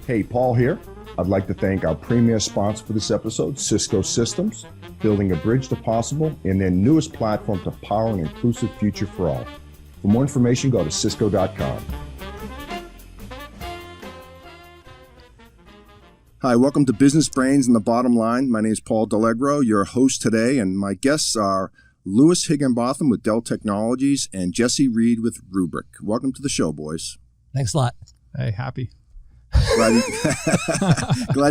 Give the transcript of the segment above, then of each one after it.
Hey, Paul here. I'd like to thank our premier sponsor for this episode, Cisco Systems, building a bridge to possible in their newest platform to power an inclusive future for all. For more information, go to cisco.com. Hi, welcome to Business Brains and the Bottom Line. My name is Paul Delegro, your host today, and my guests are Louis Higginbotham with Dell Technologies and Jesse Reed with Rubrik. Welcome to the show, boys. Thanks a lot. Hey, happy. Glad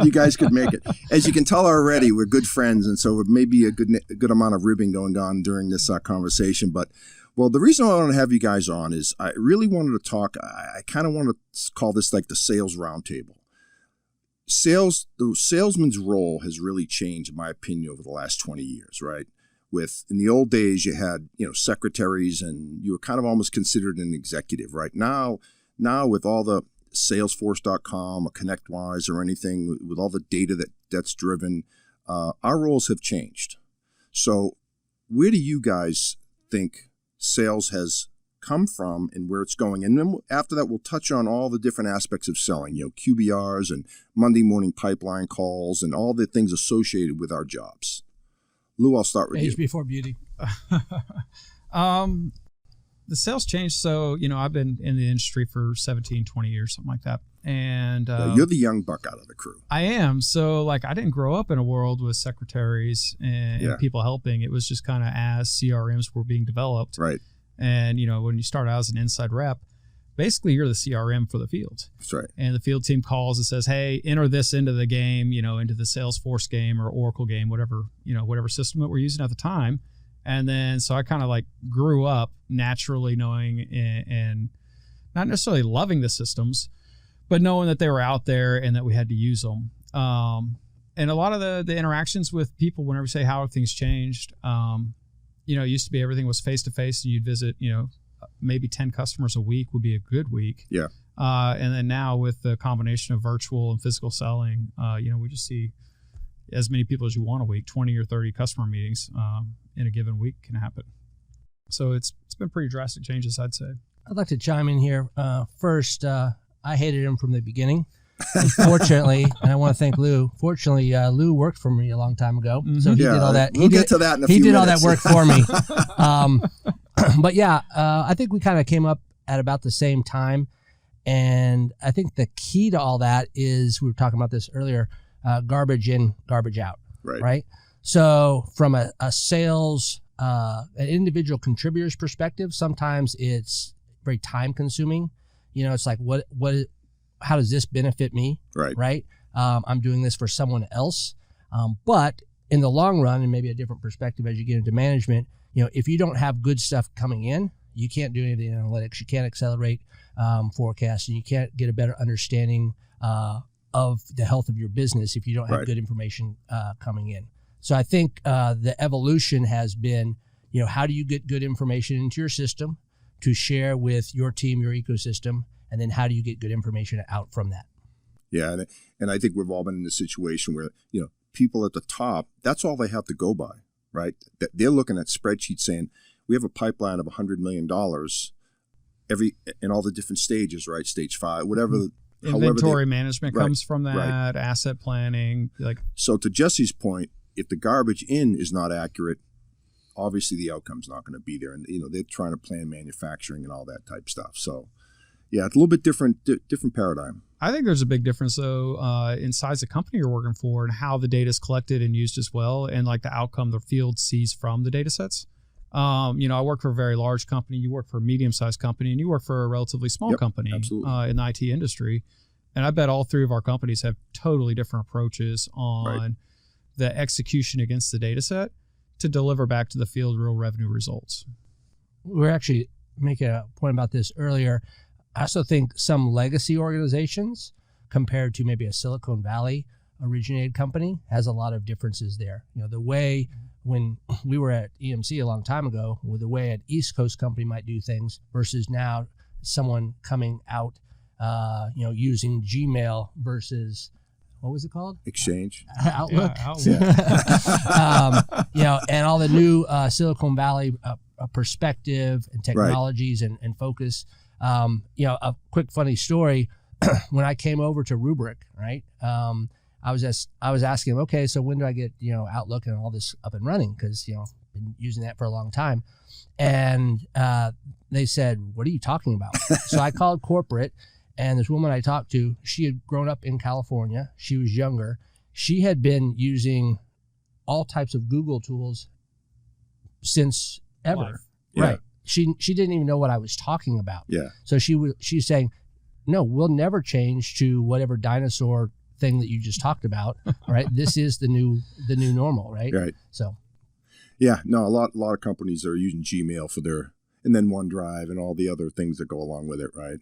you guys could make it. As you can tell already, we're good friends, and so it may be a good amount of ribbing going on during this conversation. But, well, the reason I want to have you guys on is I really wanted to talk. I kind of want to call this like the Sales Roundtable. The salesman's role has really changed, in my opinion, over the last 20 years, right? In the old days, you had, secretaries, and you were kind of almost considered an executive, right? Now with all the Salesforce.com or ConnectWise or anything, with all the data that's driven, our roles have changed. So where do you guys think sales has come from and where it's going? And then after that, we'll touch on all the different aspects of selling, QBRs and Monday morning pipeline calls and all the things associated with our jobs. Lou, I'll start with you. Age before beauty. The sales changed. So, I've been in the industry for 17, 20 years, something like that. And you're the young buck out of the crew. I am. So, I didn't grow up in a world with secretaries and people helping. It was just kind of as CRMs were being developed. Right. And, when you start out as an inside rep, basically you're the CRM for the field. That's right. And the field team calls and says, hey, enter this into the game, into the Salesforce game or Oracle game, whatever system that we're using at the time. And then, so I kind of grew up naturally knowing and not necessarily loving the systems, but knowing that they were out there and that we had to use them. And a lot of the interactions with people, whenever we say how have things changed, it used to be everything was face-to-face and you'd visit, maybe 10 customers a week would be a good week. Yeah. And then now with the combination of virtual and physical selling, we just see as many people as you want a week, 20 or 30 customer meetings in a given week can happen. So it's been pretty drastic changes, I'd say. I'd like to chime in here. First, I hated him from the beginning. Fortunately, and I want to thank Lou. Fortunately, Lou worked for me a long time ago, so he did all that. We'll get to that in a few minutes. He did all that work for me. But yeah, I think we kind of came up at about the same time, and I think the key to all that is, we were talking about this earlier, garbage in, garbage out. Right. So from a sales, an individual contributor's perspective, sometimes it's very time consuming. It's like, how does this benefit me? Right. I'm doing this for someone else. But in the long run, and maybe a different perspective as you get into management, if you don't have good stuff coming in, you can't do any of the analytics. You can't accelerate forecasts, and you can't get a better understanding of the health of your business if you don't have good information coming in. So I think the evolution has been, how do you get good information into your system to share with your team, your ecosystem, and then how do you get good information out from that? Yeah, and I think we've all been in a situation where, people at the top, that's all they have to go by, right? They're looking at spreadsheets saying, we have a pipeline of $100 million in all the different stages, right? Stage 5, whatever. Inventory management comes from that, asset planning. So to Jesse's point, if the garbage in is not accurate, obviously the outcome's not going to be there. And, they're trying to plan manufacturing and all that type stuff. So, yeah, it's a little bit different paradigm. I think there's a big difference, though, in size of company you're working for and how the data is collected and used as well, and the outcome the field sees from the data sets. I work for a very large company. You work for a medium-sized company, and you work for a relatively small company in the IT industry. And I bet all three of our companies have totally different approaches on the execution against the data set to deliver back to the field real revenue results. We were actually making a point about this earlier. I also think some legacy organizations compared to maybe a Silicon Valley originated company has a lot of differences there. The way when we were at EMC a long time ago, with the way an East Coast company might do things versus now someone coming out, using Gmail versus, what was it called? Exchange. Outlook. Yeah, Outlook. And all the new Silicon Valley perspective and technologies and focus. A quick funny story. when I came over to Rubric, right? I was asking them, okay, so when do I get, Outlook and all this up and running? Because, been using that for a long time. And they said, what are you talking about? So I called corporate, and this woman I talked to, she had grown up in California. She was younger. She had been using all types of Google tools since ever. Life. Right. She didn't even know what I was talking about. Yeah. So she's saying, no, we'll never change to whatever dinosaur thing that you just talked about, right? This is the new normal, right? Right. So, yeah, no, a lot of companies are using Gmail for their, and then OneDrive and all the other things that go along with it, right?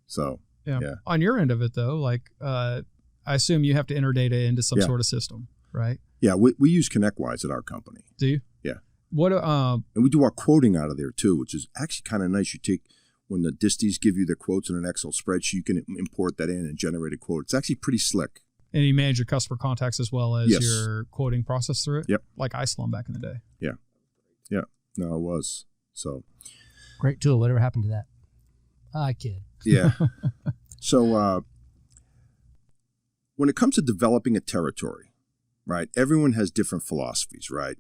So, yeah. On your end of it, though, like I assume you have to enter data into some sort of system, right? Yeah, we use ConnectWise at our company. Do you? Yeah. What? And we do our quoting out of there too, which is actually kind of nice. You take, when the disties give you the quotes in an Excel spreadsheet, you can import that in and generate a quote. It's actually pretty slick. And you manage your customer contacts as well as your quoting process through it? Yep. Like Iceland back in the day. Yeah. Yeah. No, it was. So. Great tool. Whatever happened to that? I kid. Yeah. So when it comes to developing a territory, right, everyone has different philosophies, right?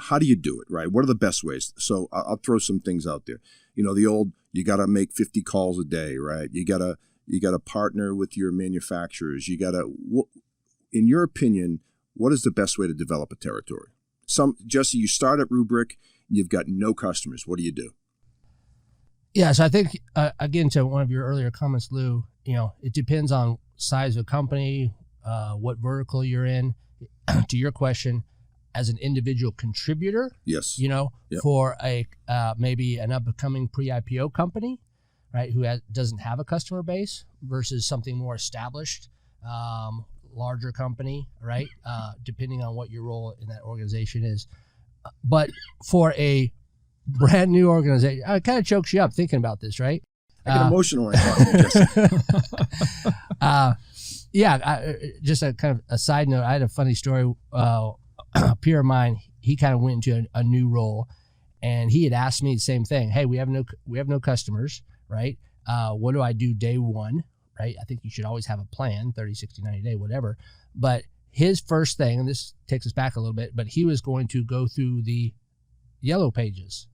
How do you do it, right? What are the best ways? So I'll throw some things out there. The old, you got to make 50 calls a day, right? You got to partner with your manufacturers. You got to, in your opinion, what is the best way to develop a territory? Jesse, you start at Rubric, you've got no customers. What do you do? Yeah, so I think, again, to one of your earlier comments, Lou, it depends on size of company, what vertical you're in. To your question, as an individual contributor, yes, for a maybe an up-and-coming pre-IPO company, right, who doesn't have a customer base versus something more established, larger company, right, depending on what your role in that organization is. But for a brand new organization, it kind of chokes you up thinking about this, right? I get emotional when I talk to Jesse. Just a kind of a side note, I had a funny story. A peer of mine, he kind of went into a new role, and he had asked me the same thing. Hey, we have no customers, right? What do I do day one, right? I think you should always have a plan, 30, 60, 90 day, whatever. But his first thing, and this takes us back a little bit, but he was going to go through the yellow pages.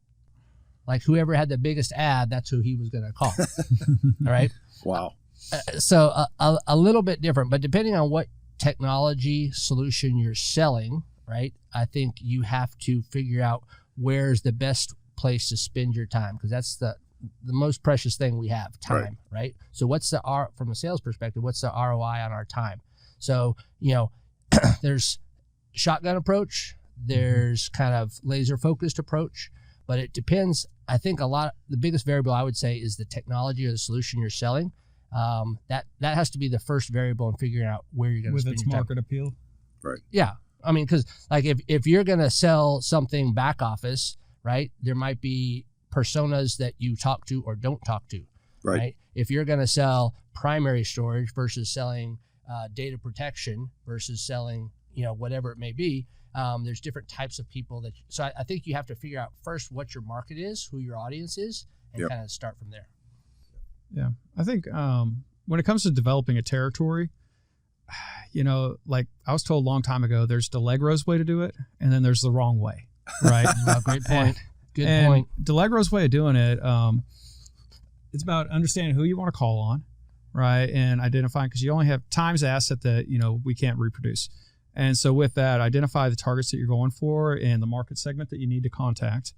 Like whoever had the biggest ad, that's who he was going to call. All right. Wow. So a little bit different, but depending on what technology solution you're selling, right, I think you have to figure out where's the best place to spend your time, because that's the most precious thing we have, time, right? So what's the from a sales perspective, what's the ROI on our time? So, there's shotgun approach, there's kind of laser focused approach, but it depends. I think the biggest variable I would say is the technology or the solution you're selling. That has to be the first variable in figuring out where you're going to spend your time. With its market appeal. Right. Yeah. I mean, because like if you're going to sell something back office, right, there might be personas that you talk to or don't talk to. Right. If you're going to sell primary storage versus selling data protection versus selling, whatever it may be, there's different types of people so I think you have to figure out first what your market is, who your audience is, and kind of start from there. Yeah. I think when it comes to developing a territory, like I was told a long time ago, there's Delegro's way to do it, and then there's the wrong way, right? Great point. Good and point. Delegro's way of doing it, it's about understanding who you want to call on, right? And identifying, because you only have time's asset that, we can't reproduce. And so with that, identify the targets that you're going for and the market segment that you need to contact,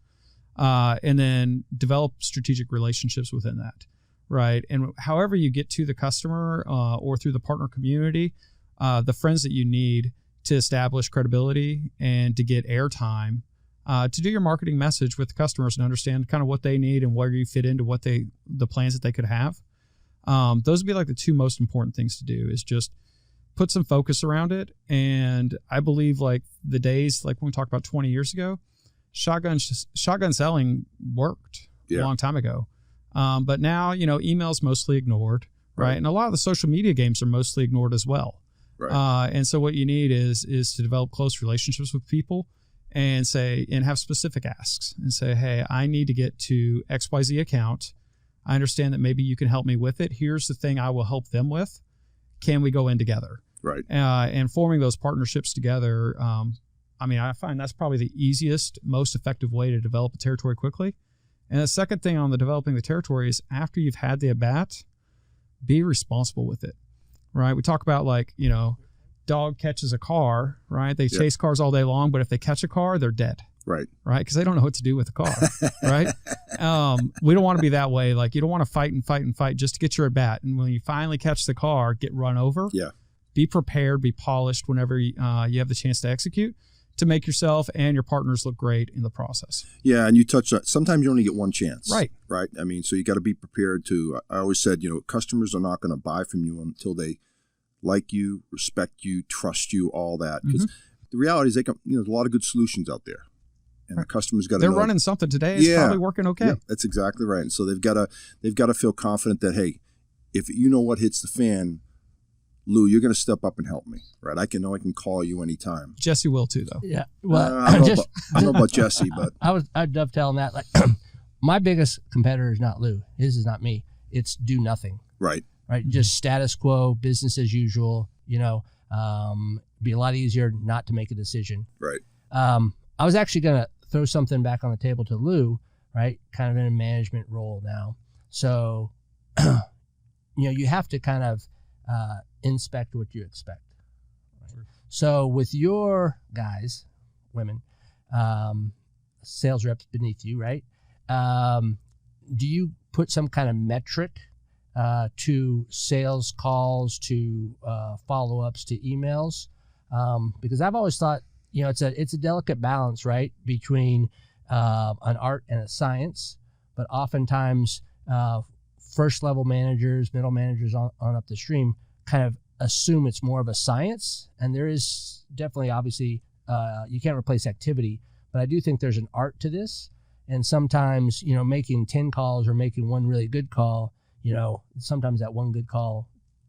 and then develop strategic relationships within that, right? And however you get to the customer or through the partner community, the friends that you need to establish credibility and to get airtime, to do your marketing message with the customers and understand kind of what they need and where you fit into the plans that they could have. Those would be like the two most important things to do, is just put some focus around it. And I believe like the days, like when we talked about 20 years ago, shotgun selling worked a long time ago. But now, email's mostly ignored, right? And a lot of the social media games are mostly ignored as well. Right. And so what you need is to develop close relationships with people and have specific asks and say, hey, I need to get to XYZ account. I understand that maybe you can help me with it. Here's the thing I will help them with. Can we go in together? Right. And forming those partnerships together, I find that's probably the easiest, most effective way to develop a territory quickly. And the second thing on the developing the territory is after you've had the at-bat, be responsible with it, right? We talk about dog catches a car, right? They chase cars all day long, but if they catch a car, they're dead. Right. Right. Because they don't know what to do with the car. Right. We don't want to be that way. Like, you don't want to fight and fight and fight just to get your at bat. And when you finally catch the car, get run over. Yeah. Be prepared, be polished whenever you have the chance to execute, to make yourself and your partners look great in the process. Yeah. And you touched on, sometimes you only get one chance. Right. Right. I mean, so you got to be prepared to, I always said, customers are not going to buy from you until they like you, respect you, trust you, all that. Because the reality is there's a lot of good solutions out there. And the customer's got to know. They're running something today. It's probably working okay. Yeah, that's exactly right. And so they've got to feel confident that, hey, if you know what hits the fan, Lou, you're going to step up and help me, right? I can call you anytime. Jesse will too, though. Yeah. Well, I don't know about Jesse, but I'd dovetail on that. Like, my biggest competitor is not Lou. His is not me. It's do nothing. Right. Right. Just status quo, business as usual. Be a lot easier not to make a decision. Right. I was actually going to throw something back on the table to Lou, right? Kind of in a management role now. So, you have to kind of inspect what you expect. Right? Sure. So with your guys, women, sales reps beneath you, right? Do you put some kind of metric to sales calls, to follow-ups, to emails? Because I've always thought, it's a delicate balance, right, between an art and a science. But oftentimes, first level managers, middle managers on up the stream kind of assume it's more of a science. And there is definitely, obviously, you can't replace activity, but I do think there's an art to this. And sometimes, making 10 calls or making one really good call, sometimes that one good call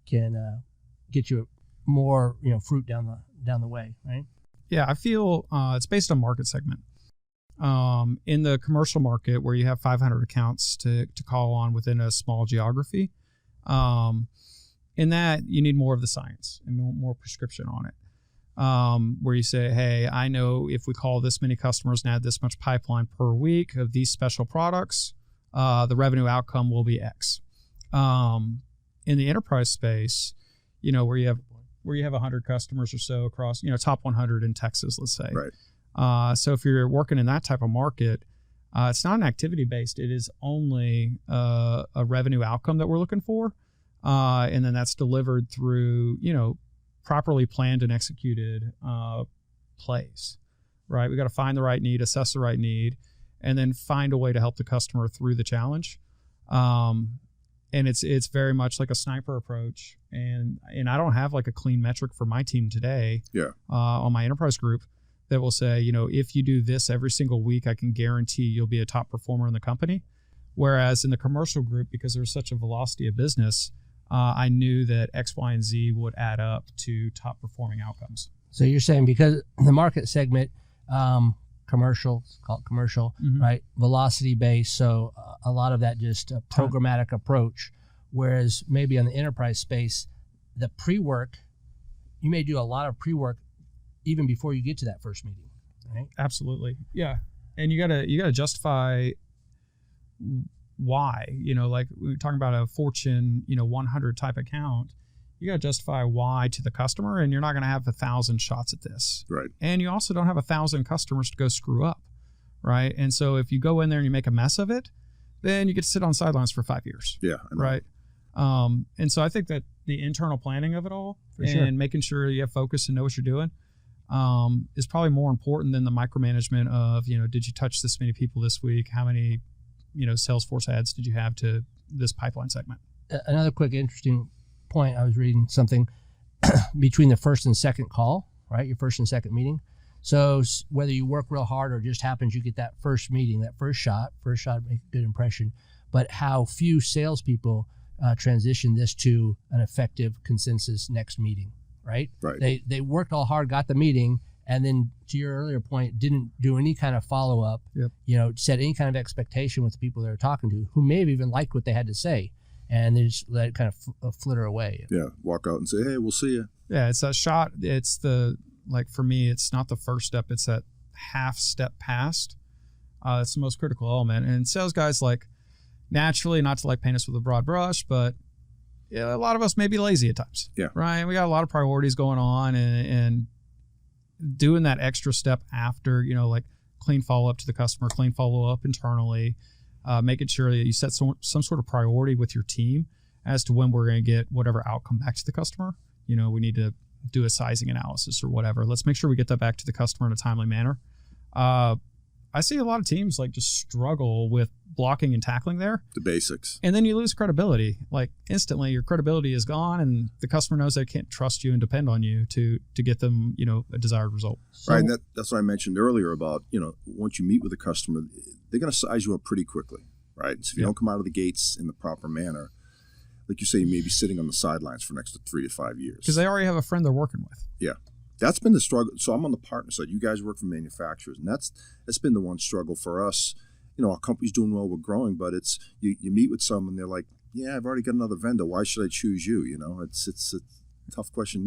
can get you more, fruit down the way, right? Yeah, I feel it's based on market segment. In the commercial market, where you have 500 accounts to call on within a small geography, in that you need more of the science and more prescription on it. Where you say, hey, I know if we call this many customers and add this much pipeline per week of these special products, the revenue outcome will be X. In the enterprise space, where you have 100 customers or so across, top 100 in Texas, let's say. Right. So if you're working in that type of market, it's not an activity based. It is only a revenue outcome that we're looking for. And then that's delivered through, properly planned and executed plays, right? We got to find the right need, assess the right need, and then find a way to help the customer through the challenge. And it's very much like a sniper approach. And I don't have like a clean metric for my team today. Yeah. On my enterprise group that will say, if you do this every single week, I can guarantee you'll be a top performer in the company. Whereas in the commercial group, because there's such a velocity of business, I knew that X, Y, and Z would add up to top performing outcomes. So you're saying because the market segment, commercial, call it commercial, right? Velocity based. So a lot of that just a programmatic approach. Whereas maybe on the enterprise space, the pre-work, you may do a lot of pre-work even before you get to that first meeting, right? Absolutely. Yeah. And you gotta justify why, like we were talking about a Fortune, 100 type account. You got to justify why to the customer, and you're not going to have 1,000 shots at this. Right. And you also don't have 1,000 customers to go screw up. Right. And so if you go in there and you make a mess of it, then you get to sit on sidelines for 5 years. Yeah. Right. And so I think that the internal planning of it all making sure you have focus and know what you're doing is probably more important than the micromanagement of, did you touch this many people this week? How many, Salesforce ads did you have to this pipeline segment? Another quick, interesting point. I was reading something between the first and second call, right? Your first and second meeting. So whether you work real hard or just happens you get that first meeting, that first shot make a good impression, but how few salespeople transition this to an effective consensus next meeting, right? Right. They worked all hard, got the meeting, and then to your earlier point, didn't do any kind of follow-up, set any kind of expectation with the people they were talking to, who may have even liked what they had to say, and they just let it kind of flitter away. Yeah, walk out and say, hey, we'll see you. Yeah, it's that shot. It's for me, it's not the first step. It's that half step past. It's the most critical element. And sales guys, naturally, not to paint us with a broad brush, but a lot of us may be lazy at times. Yeah. Right? We got a lot of priorities going on, and doing that extra step after, clean follow-up to the customer, clean follow-up internally, making sure that you set some sort of priority with your team as to when we're going to get whatever outcome back to the customer. We need to do a sizing analysis or whatever. Let's make sure we get that back to the customer in a timely manner. I see a lot of teams just struggle with blocking and tackling there. The basics. And then you lose credibility. Instantly your credibility is gone, and the customer knows they can't trust you and depend on you to get them, a desired result. Right. And that's what I mentioned earlier about, once you meet with a customer, they're going to size you up pretty quickly. Right. So if you don't come out of the gates in the proper manner, like you say, you may be sitting on the sidelines for the next 3 to 5 years. Because they already have a friend they're working with. Yeah. That's been the struggle. So I'm on the partner side. You guys work for manufacturers, and that's been the one struggle for us. Our company's doing well, we're growing, but it's you meet with someone, they're like, yeah, I've already got another vendor. Why should I choose you? It's a tough question.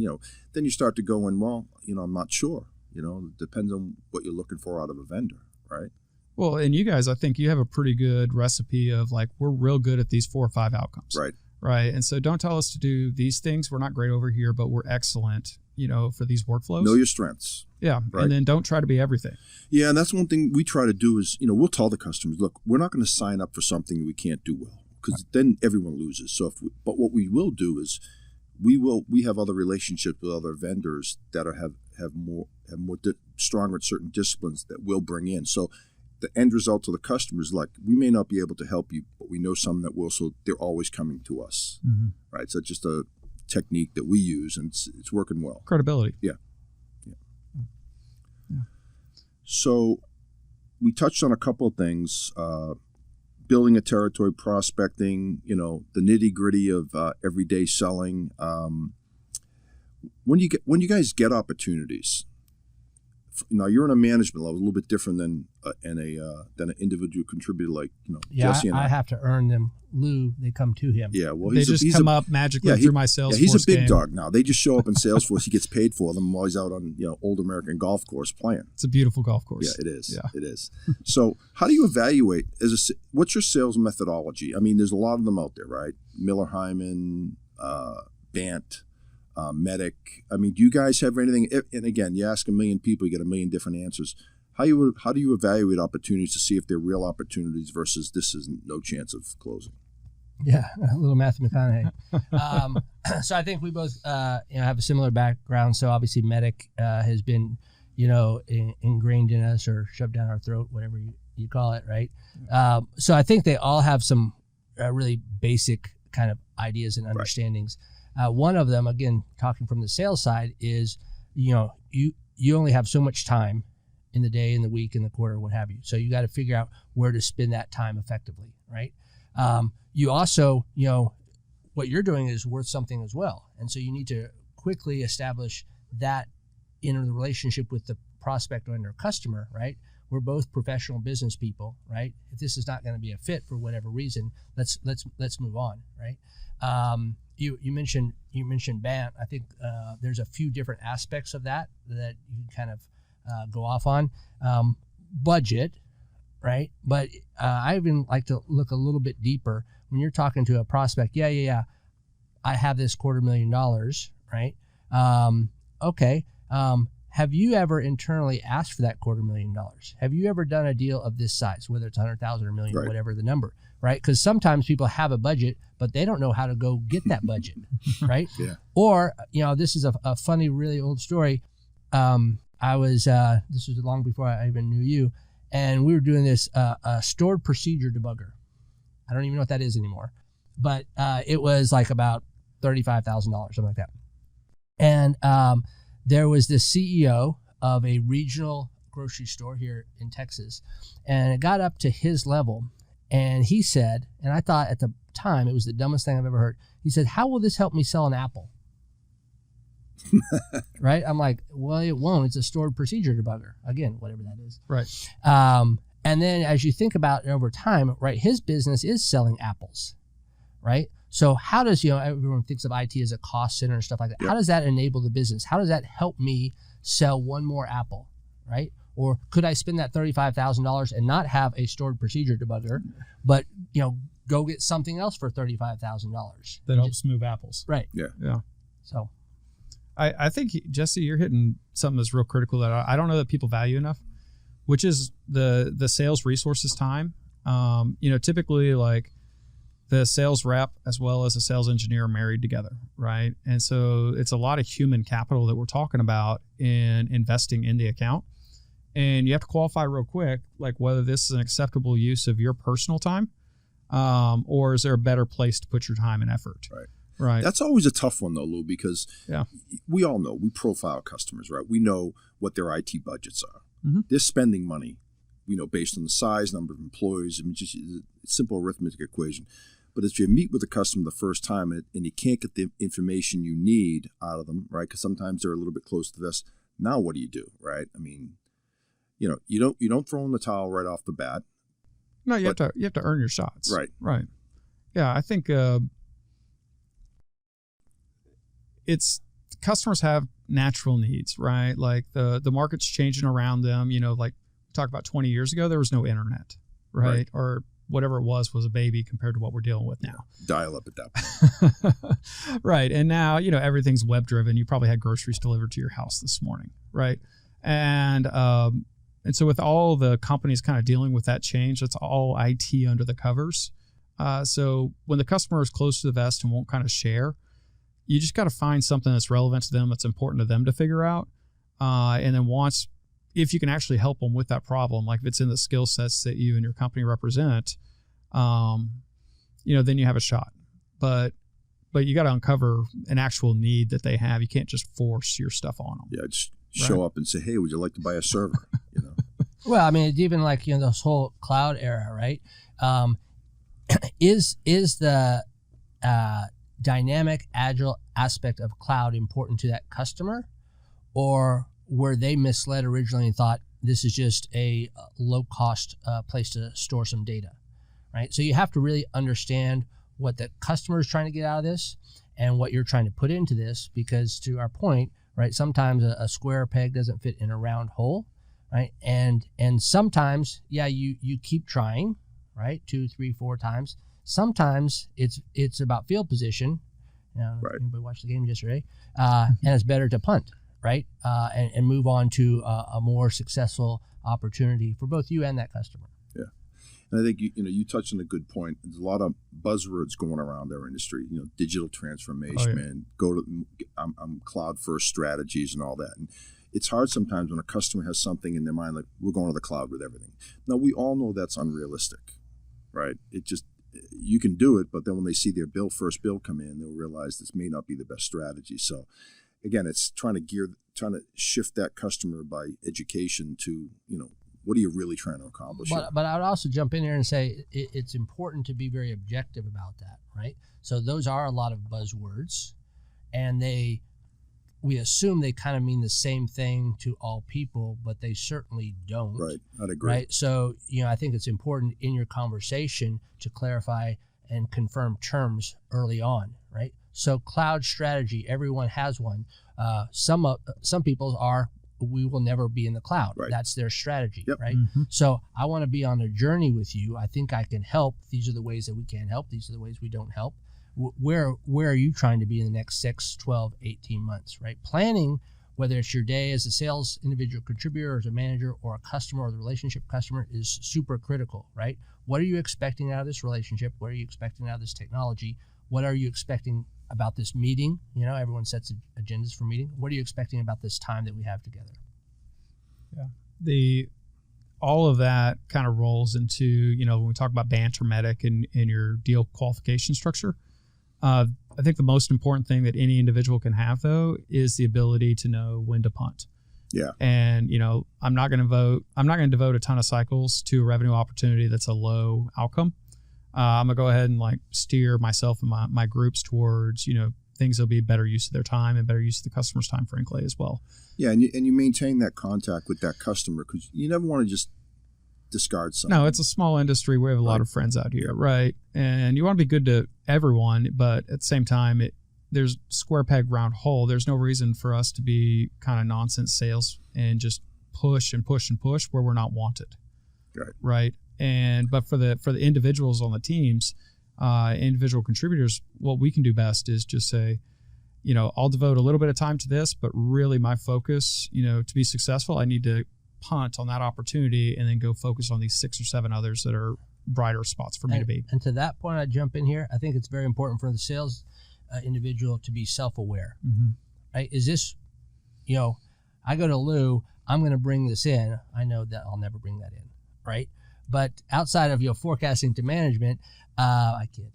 Then you start to go in, well, I'm not sure. It depends on what you're looking for out of a vendor, right? Well, and you guys, I think you have a pretty good recipe of we're real good at these 4 or 5 outcomes. Right. Right. And so don't tell us to do these things. We're not great over here, but we're excellent, for these workflows. Know your strengths. Yeah. Right? And then don't try to be everything. Yeah. And that's one thing we try to do is, we'll tell the customers, look, we're not going to sign up for something we can't do well, because then everyone loses. So but what we will do is we have other relationships with other vendors that have more stronger at certain disciplines that we'll bring in. So the end result to the customer is we may not be able to help you, but we know some that will, so they're always coming to us. Mm-hmm. Right. So it's just a technique that we use, and it's working well. Credibility. Yeah. So we touched on a couple of things, building a territory, prospecting, the nitty gritty of everyday selling. When you guys get opportunities, you're in a management level, a little bit different than an individual contributor like Jesse and I have to earn them. Lou, they come to him. Yeah, well, they just come up magically through my Salesforce. Yeah, he's a big dog now. They just show up in Salesforce. He gets paid for them while he's out on Old American Golf Course playing. It's a beautiful golf course. Yeah, it is. Yeah. It is. So, how do you evaluate what's your sales methodology? I mean, there's a lot of them out there, right? Miller Hyman, Bant. Medic. I mean, do you guys have anything? And again, you ask 1 million people, you get 1 million different answers. How do you evaluate opportunities to see if they're real opportunities versus this is no chance of closing? Yeah, a little Matthew McConaughey. So I think we both have a similar background. So obviously, Medic has been ingrained in us or shoved down our throat, whatever you call it, right? So I think they all have some really basic kind of ideas and understandings. Right. One of them, again, talking from the sales side, is you only have so much time in the day, in the week, in the quarter, what have you. So you got to figure out where to spend that time effectively, right? You also, what you're doing is worth something as well, and so you need to quickly establish that in the relationship with the prospect or customer, right? We're both professional business people, right? If this is not going to be a fit for whatever reason, let's move on, right? You mentioned BANT. I think there's a few different aspects of that you can kind of go off on. Budget, right? But I even like to look a little bit deeper when you're talking to a prospect. Yeah. I have this $250,000, right? Okay. Have you ever internally asked for that $250,000? Have you ever done a deal of this size, whether it's 100,000 or a million, right, whatever the number, right? Because sometimes people have a budget, but they don't know how to go get that budget, right? Yeah. Or, this is a funny, really old story. This was long before I even knew you, and we were doing this stored procedure debugger. I don't even know what that is anymore, but it was like about $35,000, something like that. And there was this CEO of a regional grocery store here in Texas, and it got up to his level, and he said, and I thought at the time it was the dumbest thing I've ever heard, he said, "How will this help me sell an apple?" Right? I'm like, well, it won't. It's a stored procedure debugger. Again, whatever that is. Right. And then as you think about it over time, right, his business is selling apples, right? So how does, everyone thinks of IT as a cost center and stuff like that. Yep. How does that enable the business? How does that help me sell one more apple, right? Or could I spend that $35,000 and not have a stored procedure debugger, but, go get something else for $35,000? That helps move apples. Right. Yeah. So I think, Jesse, you're hitting something that's real critical that I don't know that people value enough, which is the sales resources time. Typically like the sales rep as well as a sales engineer are married together, right? And so it's a lot of human capital that we're talking about in investing in the account. And you have to qualify real quick, like whether this is an acceptable use of your personal time, or is there a better place to put your time and effort? Right. That's always a tough one, though, Lou, because we all know, we profile customers, right? We know what their IT budgets are. Mm-hmm. They're spending money, based on the size, number of employees. I mean, just a simple arithmetic equation. But if you meet with a customer the first time and you can't get the information you need out of them, right? Because sometimes they're a little bit close to this. Now, what do you do, right? I mean, you don't throw in the towel right off the bat. No, you have to earn your shots. Right. Yeah, I think it's customers have natural needs, right? Like the market's changing around them. Like we talked about 20 years ago, there was no internet, right? Or whatever it was a baby compared to what we're dealing with now. Dial up at that point. Right. And now, everything's web driven. You probably had groceries delivered to your house this morning, right? And so with all the companies kind of dealing with that change, it's all IT under the covers. So when the customer is close to the vest and won't kind of share, you just got to find something that's relevant to them, that's important to them to figure out. And then if you can actually help them with that problem, like if it's in the skill sets that you and your company represent, then you have a shot. But you got to uncover an actual need that they have. You can't just force your stuff on them. Yeah, just show up and say, hey, would you like to buy a server? Well, I mean, even like, this whole cloud era, right? Is the dynamic, agile aspect of cloud important to that customer? Or were they misled originally and thought this is just a low-cost place to store some data, right? So you have to really understand what the customer is trying to get out of this and what you're trying to put into this, because to our point, right, sometimes a square peg doesn't fit in a round hole, right? And sometimes, you keep trying, right, 2, 3, 4 times. Sometimes it's about field position. Anybody watched the game yesterday? And it's better to punt, right? And move on to a more successful opportunity for both you and that customer. Yeah. And I think you touched on a good point. There's a lot of buzzwords going around our industry, digital transformation, I'm cloud first strategies and all that. And it's hard sometimes when a customer has something in their mind, like we're going to the cloud with everything. Now, we all know that's unrealistic, right? You can do it, but then when they see their first bill come in, they'll realize this may not be the best strategy. So again, it's trying to shift that customer by education to, what are you really trying to accomplish? But I would also jump in here and say it's important to be very objective about that, right? So those are a lot of buzzwords, and we assume they kind of mean the same thing to all people, but they certainly don't. Right, I'd agree. Right, so I think it's important in your conversation to clarify and confirm terms early on, right? So cloud strategy, everyone has one. Some people's are, we will never be in the cloud. Right. That's their strategy, Yep. right? Mm-hmm. So I want to be on a journey with you. I think I can help. These are the ways that we can help. These are the ways we don't help. Where are you trying to be in the next 6, 12, 18 months, right? Planning, whether it's your day as a sales individual contributor or as a manager or a customer or the relationship customer, is super critical, right? What are you expecting out of this relationship? What are you expecting out of this technology? What are you expecting about this meeting? Everyone sets agendas for meeting. What are you expecting about this time that we have together? Yeah. All of that kind of rolls into, when we talk about banter medic and your deal qualification structure. I think the most important thing that any individual can have, though, is the ability to know when to punt. Yeah. And, I'm not going to devote a ton of cycles to a revenue opportunity that's a low outcome. I'm going to go ahead and steer myself and my groups towards, things will be better use of their time and better use of the customer's time, frankly, as well. Yeah, and you maintain that contact with that customer because you never want to just discard something. No, it's a small industry. We have a lot of friends out here, right? And you want to be good to everyone, but at the same time, there's square peg, round hole. There's no reason for us to be kind of nonsense sales and just push and push and push where we're not wanted, right? But for the individuals on the teams, individual contributors, what we can do best is just say, I'll devote a little bit of time to this, but really my focus, to be successful, I need to punt on that opportunity and then go focus on these 6 or 7 others that are brighter spots for me to be. And to that point, I jump in here. I think it's very important for the sales individual to be self-aware. Right? Is this, I go to Lou, I'm going to bring this in. I know that I'll never bring that in, right? But outside of forecasting to management, I kid,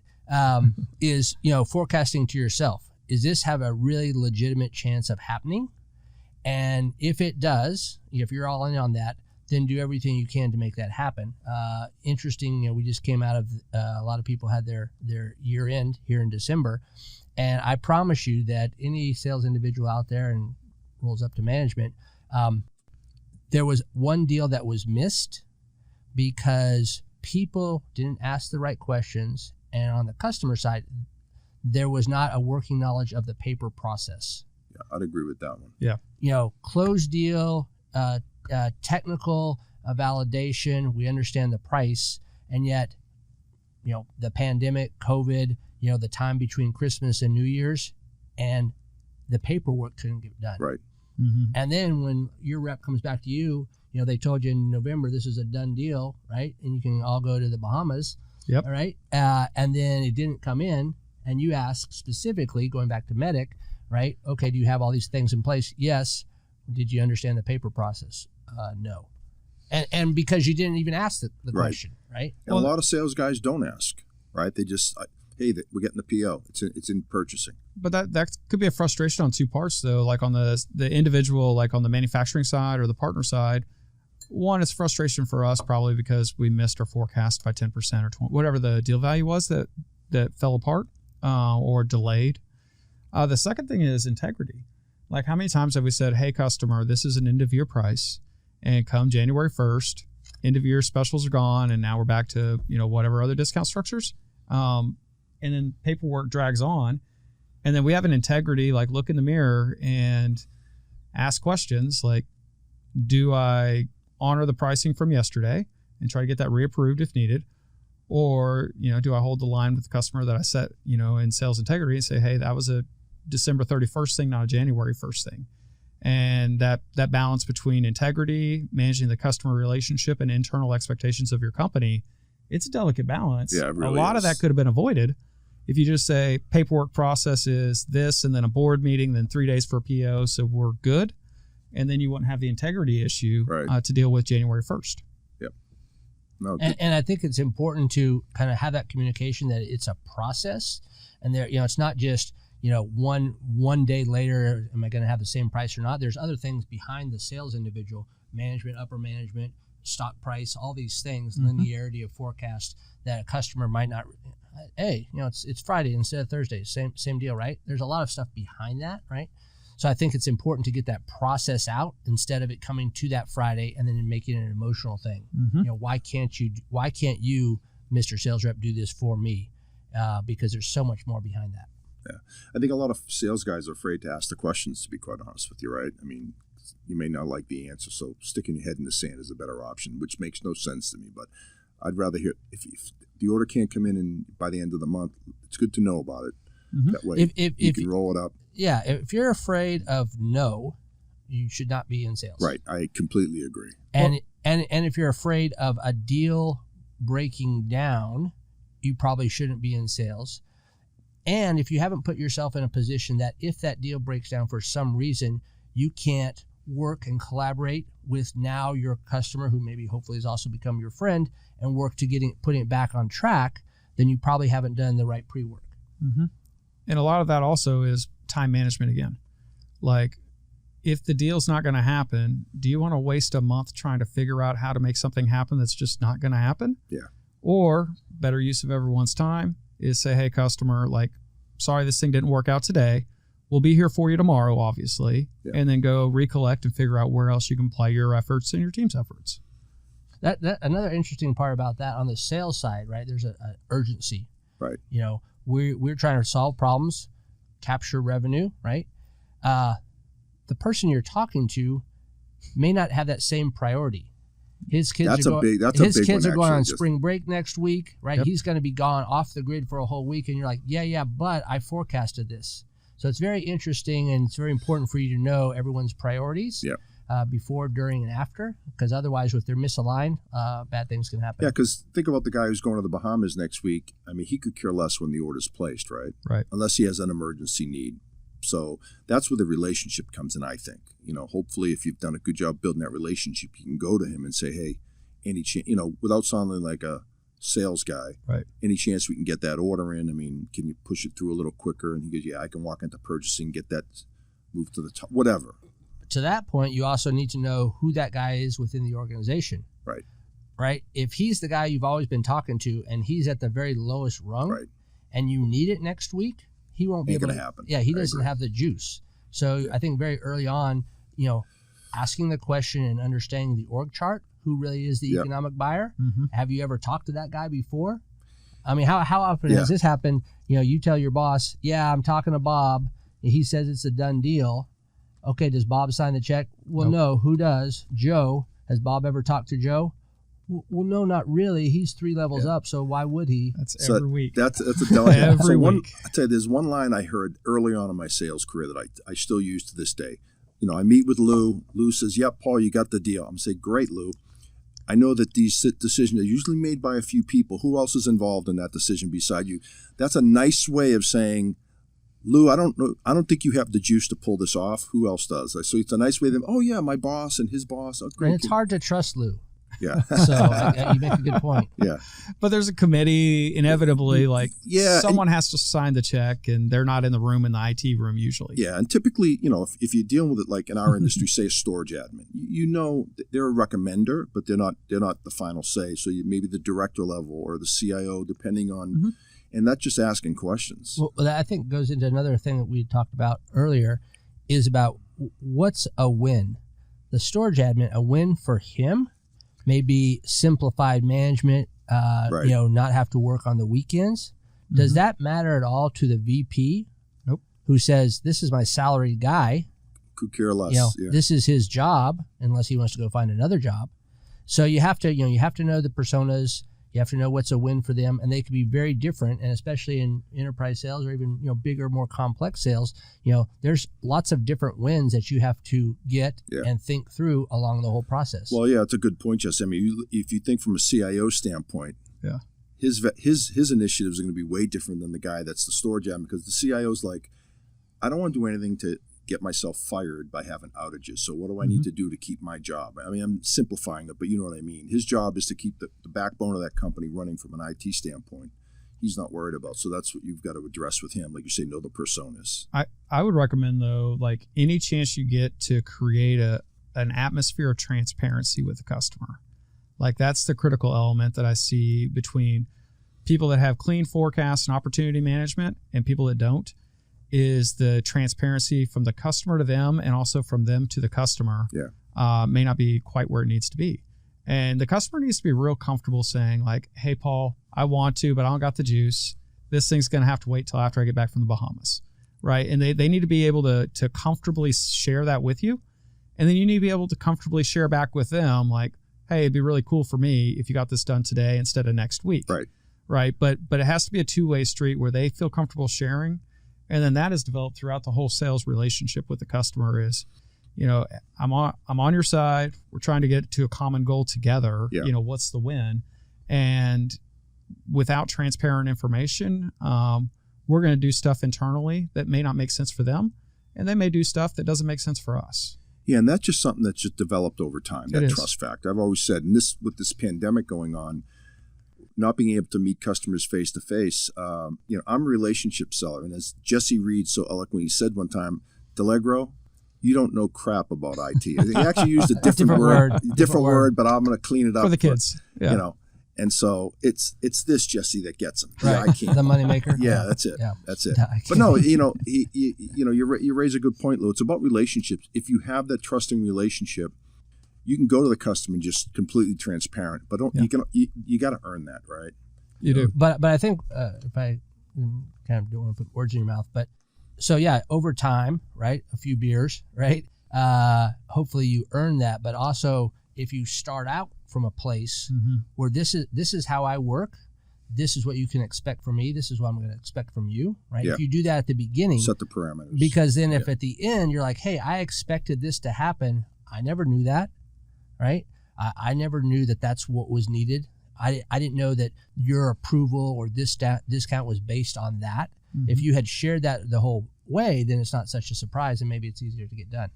is forecasting to yourself. Is this have a really legitimate chance of happening? And if it does, if you're all in on that, then do everything you can to make that happen. Interesting, we just came out of a lot of people had their year end here in December, and I promise you that any sales individual out there and rolls up to management, there was one deal that was missed because people didn't ask the right questions, and on the customer side, there was not a working knowledge of the paper process. Yeah, I'd agree with that one. Yeah. Closed deal, technical validation, we understand the price, and yet, the pandemic, COVID, the time between Christmas and New Year's, and the paperwork couldn't get done. Right. And then when your rep comes back to you, they told you in November this is a done deal, right? And you can all go to the Bahamas. Yep. All right. And then it didn't come in, and you ask specifically, going back to Medic, right? Okay, do you have all these things in place? Yes. Did you understand the paper process? No. And because you didn't even ask the question, right? And a lot of sales guys don't ask, right? They just, hey, we're getting the PO. It's in purchasing. But that could be a frustration on 2 parts, though. Like on the individual, like on the manufacturing side or the partner side. One, it's frustration for us probably because we missed our forecast by 10% or 20, whatever the deal value was that fell apart or delayed. The second thing is integrity. Like how many times have we said, hey, customer, this is an end of year price, and come January 1st, end of year specials are gone, and now we're back to, whatever other discount structures. And then paperwork drags on, and then we have an integrity, like look in the mirror and ask questions like, do I honor the pricing from yesterday and try to get that reapproved if needed? Or, do I hold the line with the customer that I set, in sales integrity and say, hey, that was a December 31st thing, not a January 1st thing. And that balance between integrity, managing the customer relationship, and internal expectations of your company, it's a delicate balance. Yeah, it really a lot is. of that could have been avoided if you just say paperwork process is this, and then a board meeting, then 3 days for a PO, so we're good. And then you wouldn't have the integrity issue to deal with January 1st. Yep. No, and I think it's important to kind of have that communication that it's a process, and there, it's not just, one day later, am I going to have the same price or not? There's other things behind the sales individual, management, upper management, stock price, all these things, linearity of forecast that a customer might not. Hey, it's Friday instead of Thursday, same deal, right? There's a lot of stuff behind that, right? So I think it's important to get that process out instead of it coming to that Friday and then making it an emotional thing. Why can't you, Mr. Sales Rep, do this for me? Because there's so much more behind that. Yeah. I think a lot of sales guys are afraid to ask the questions, to be quite honest with you, right? I mean, you may not like the answer, so sticking your head in the sand is a better option, which makes no sense to me. But I'd rather hear, if the order can't come in by the end of the month, it's good to know about it. That way you can roll it up. Yeah, if you're afraid of no, you should not be in sales. Right, I completely agree. And if you're afraid of a deal breaking down, you probably shouldn't be in sales. And if you haven't put yourself in a position that if that deal breaks down for some reason, you can't work and collaborate with now your customer, who maybe hopefully has also become your friend, and work to putting it back on track, then you probably haven't done the right pre-work. And a lot of that also is time management again. Like, if the deal's not going to happen, do you want to waste a month trying to figure out how to make something happen that's just not going to happen? Yeah. Or better use of everyone's time is say, hey, customer, like, sorry, this thing didn't work out today. We'll be here for you tomorrow, obviously, and then go recollect and figure out where else you can apply your efforts and your team's efforts. That another interesting part about that on the sales side, right? There's an urgency, right? We're trying to solve problems, capture revenue, right? The person you're talking to may not have that same priority. His kids are going on spring break next week, right? Yep. He's going to be gone off the grid for a whole week, and you're like, yeah, but I forecasted this. So it's very interesting, and it's very important for you to know everyone's priorities before, during, and after, because otherwise, if they're misaligned, bad things can happen. Yeah, because think about the guy who's going to the Bahamas next week. I mean, he could care less when the order's placed, right? Right. Unless he has an emergency need. So that's where the relationship comes in, I think. Hopefully if you've done a good job building that relationship, you can go to him and say, hey, any chance, without sounding like a sales guy, right? Any chance we can get that order in? I mean, can you push it through a little quicker? And he goes, yeah, I can walk into purchasing, get that moved to the top, whatever. To that point, you also need to know who that guy is within the organization. Right. Right? If he's the guy you've always been talking to and he's at the very lowest rung, right, and you need it next week, he won't be able to happen. Yeah, he doesn't have the juice. So I think very early on, asking the question and understanding the org chart, who really is the economic buyer. Mm-hmm. Have you ever talked to that guy before? I mean, how often has this happened? You tell your boss, yeah, I'm talking to Bob. He says it's a done deal. Okay, does Bob sign the check? Well, no. Who does? Joe. Has Bob ever talked to Joe? Well, no, not really. He's 3 levels up, so why would he? That's every week. That's a delicate. Every week. I tell you, there's one line I heard early on in my sales career that I still use to this day. I meet with Lou. Lou says, yep, Paul, you got the deal. I'm saying, great, Lou. I know that these decisions are usually made by a few people. Who else is involved in that decision beside you? That's a nice way of saying, Lou, I don't think you have the juice to pull this off. Who else does? So it's a nice way of them. Oh, yeah, my boss and his boss. Oh, great. And it's hard to trust Lou. Yeah. So you make a good point. Yeah. But there's a committee, inevitably, someone has to sign the check, and they're not in the room, in the IT room usually. Yeah. And typically, if you're dealing with it like in our industry, say a storage admin, they're a recommender, but they're not the final say. So maybe the director level or the CIO, depending on, and that's just asking questions. Well, that I think goes into another thing that we talked about earlier, is about what's a win. The storage admin, a win for him, maybe simplified management, right, not have to work on the weekends. Does that matter at all to the VP? Nope. Who says, this is my salaried guy. Could care less. This is his job, unless he wants to go find another job. So you have to know the personas. You have to know what's a win for them, and they can be very different. And especially in enterprise sales, or even bigger, more complex sales, there's lots of different wins that you have to get and think through along the whole process. Well, yeah, it's a good point, Jesse. I mean, if you think from a CIO standpoint, his initiatives are going to be way different than the guy that's the storage admin, because the CIO's like, I don't want to do anything to get myself fired by having outages. So what do I need to do to keep my job? I mean, I'm simplifying it, but you know what I mean. His job is to keep the backbone of that company running from an IT standpoint. He's not worried about. So that's what you've got to address with him. Like you say, know the personas. I would recommend, though, like any chance you get to create an atmosphere of transparency with the customer. Like that's the critical element that I see between people that have clean forecasts and opportunity management and people that don't, is the transparency from the customer to them and also from them to the customer may not be quite where it needs to be. And the customer needs to be real comfortable saying like, hey, Paul, I want to, but I don't got the juice. This thing's going to have to wait till after I get back from the Bahamas, right? And they need to be able to comfortably share that with you. And then you need to be able to comfortably share back with them like, hey, it'd be really cool for me if you got this done today instead of next week. Right. But it has to be a two-way street where they feel comfortable sharing. And then that is developed throughout the whole sales relationship with the customer is, I'm on your side. We're trying to get to a common goal together. Yeah. What's the win? And without transparent information, we're going to do stuff internally that may not make sense for them. And they may do stuff that doesn't make sense for us. Yeah. And that's just something that's just developed over time, that trust factor. I've always said, and with this pandemic going on, not being able to meet customers face to face, I'm a relationship seller. And as Jesse Reed so eloquently said one time, Delegro, you don't know crap about IT. He actually used a different word, but I'm going to clean it up for the kids. And so it's this, Jesse, that gets him. Right. Yeah, I can't. The moneymaker. Yeah, that's it. Yeah. That's it. Yeah, I But no, you raise a good point, Lou. It's about relationships. If you have that trusting relationship, you can go to the customer and just completely transparent. But you got to earn that, right? You do. But I think if I kind of don't want to put words in your mouth, but so yeah, over time, right? A few beers, right? Hopefully you earn that. But also, if you start out from a place where this is how I work, this is what you can expect from me, this is what I'm going to expect from you, right? Yeah. If you do that at the beginning, Set the parameters. because then if at the end you're like, hey, I expected this to happen, I never knew that, right? I never knew that that's what was needed. I didn't know that your approval or this discount was based on that. If you had shared that the whole way, then it's not such a surprise, and maybe it's easier to get done.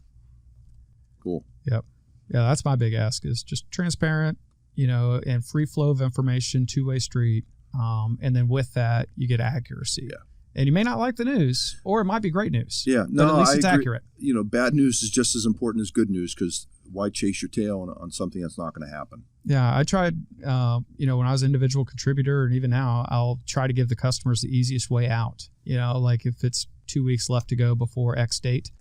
Cool. Yep. Yeah, that's my big ask, is just transparent, and free flow of information, two-way street. And then with that, you get accuracy. Yeah. And you may not like the news, or it might be great news. Yeah. But at least it's agree. accurate. Bad news is just as important as good news, because why chase your tail on something that's not going to happen? Yeah, I tried, when I was an individual contributor, and even now, I'll try to give the customers the easiest way out. Like if it's 2 weeks left to go before X date,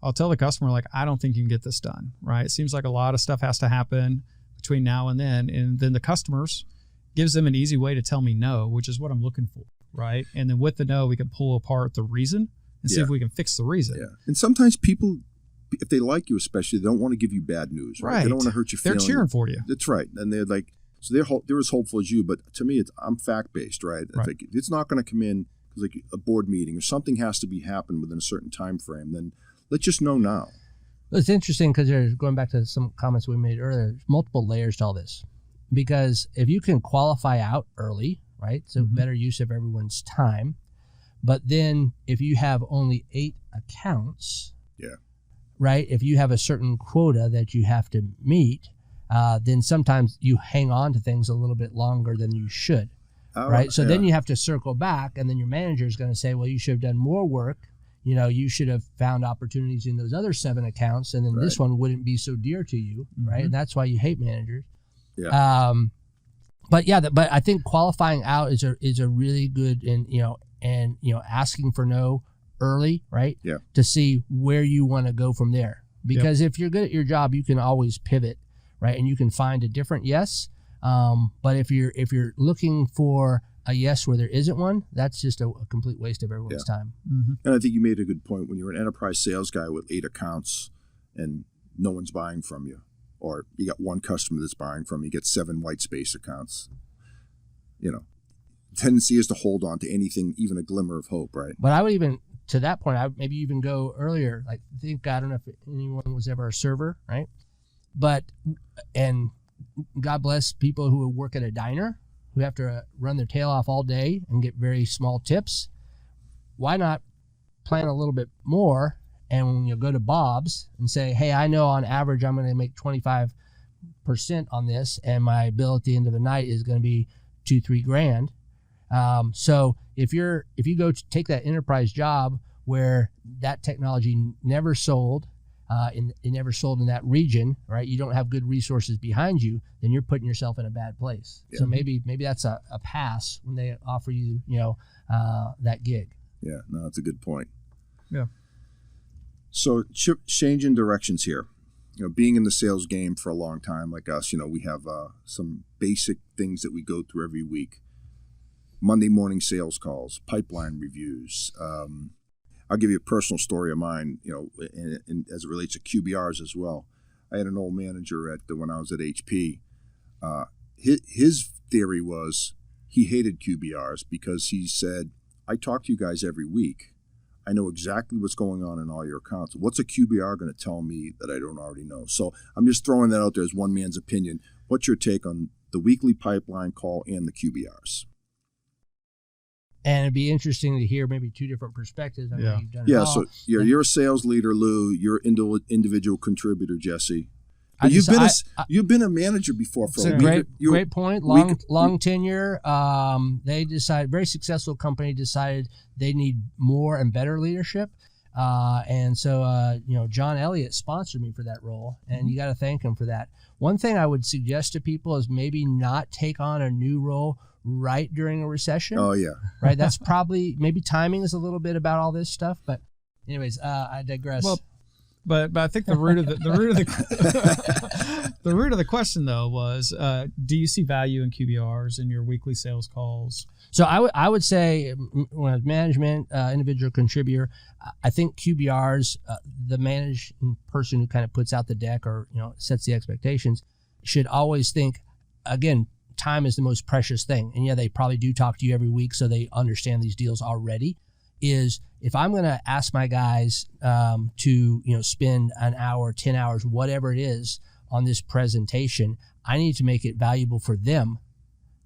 I'll tell the customer, like, I don't think you can get this done, right? It seems like a lot of stuff has to happen between now and then the customers gives them an easy way to tell me no, which is what I'm looking for, right? And then with the no, we can pull apart the reason and see if we can fix the reason. Yeah. And sometimes people, if they like you especially, they don't want to give you bad news, right? They don't want to hurt your feelings. They're cheering for you. That's right. And they're like, so they're as hopeful as you, but to me, I'm fact-based, right? It's like, if it's not going to come in, like a board meeting or something has to be happen within a certain time frame, then let's just know now. It's interesting because there's, going back to some comments we made earlier, there's multiple layers to all this. Because if you can qualify out early, right, so better use of everyone's time. But then if you have only 8 accounts, right, if you have a certain quota that you have to meet, then sometimes you hang on to things a little bit longer than you should, right? So then you have to circle back, and then your manager is going to say, well, you should have done more work. You should have found opportunities in those other 7 accounts, and then this one wouldn't be so dear to you, right? And that's why you hate managers. Yeah. But I think qualifying out is a really good, and asking for no early, right? Yeah. To see where you want to go from there. Because if you're good at your job, you can always pivot, right? And you can find a different yes. But if you're looking for a yes where there isn't one, that's just a complete waste of everyone's time. And I think you made a good point. When you're an enterprise sales guy with 8 accounts and no one's buying from you, or you got one customer that's buying from you, get 7 white space accounts, tendency is to hold on to anything, even a glimmer of hope, right? But I would even, to that point, I would maybe even go earlier. Like, I don't know if anyone was ever a server, right? And God bless people who work at a diner, who have to run their tail off all day and get very small tips. Why not plan a little bit more, and when you go to Bob's and say, hey, I know on average I'm going to make 25% on this, and my bill at the end of the night is going to be $2-3 grand. So if you go to take that enterprise job where that technology never sold, it never sold in that region, right? You don't have good resources behind you, then you're putting yourself in a bad place. Yeah. So maybe that's a pass when they offer you, that gig. Yeah, no, that's a good point. Yeah. So changing directions here. Being in the sales game for a long time, like us, we have some basic things that we go through every week. Monday morning sales calls, pipeline reviews. I'll give you a personal story of mine, and as it relates to QBRs as well. I had an old manager when I was at HP. His theory was he hated QBRs because he said, I talk to you guys every week. I know exactly what's going on in all your accounts. What's a QBR going to tell me that I don't already know? So I'm just throwing that out there as one man's opinion. What's your take on the weekly pipeline call and the QBRs? And it'd be interesting to hear maybe 2 different perspectives. I mean, you've done it all. So you're a sales leader, Lou. You're an individual contributor, Jesse. You've been a manager before for a week. Great point. Long tenure. They decided, very successful company decided they need more and better leadership. And so, John Elliott sponsored me for that role, and you got to thank him for that. One thing I would suggest to people is maybe not take on a new role right during a recession. Oh yeah. Right. That's probably, maybe timing is a little bit about all this stuff, but anyways, I digress. Well, but I think the root of the the root of the question though was, do you see value in QBRs in your weekly sales calls? So I would say, when it's management, individual contributor, I think QBRs, the managing person who kind of puts out the deck or sets the expectations, should always think, again, time is the most precious thing. And yeah, they probably do talk to you every week, so they understand these deals already. Is if I'm going to ask my guys to spend an hour, 10 hours, whatever it is on this presentation, I need to make it valuable for them,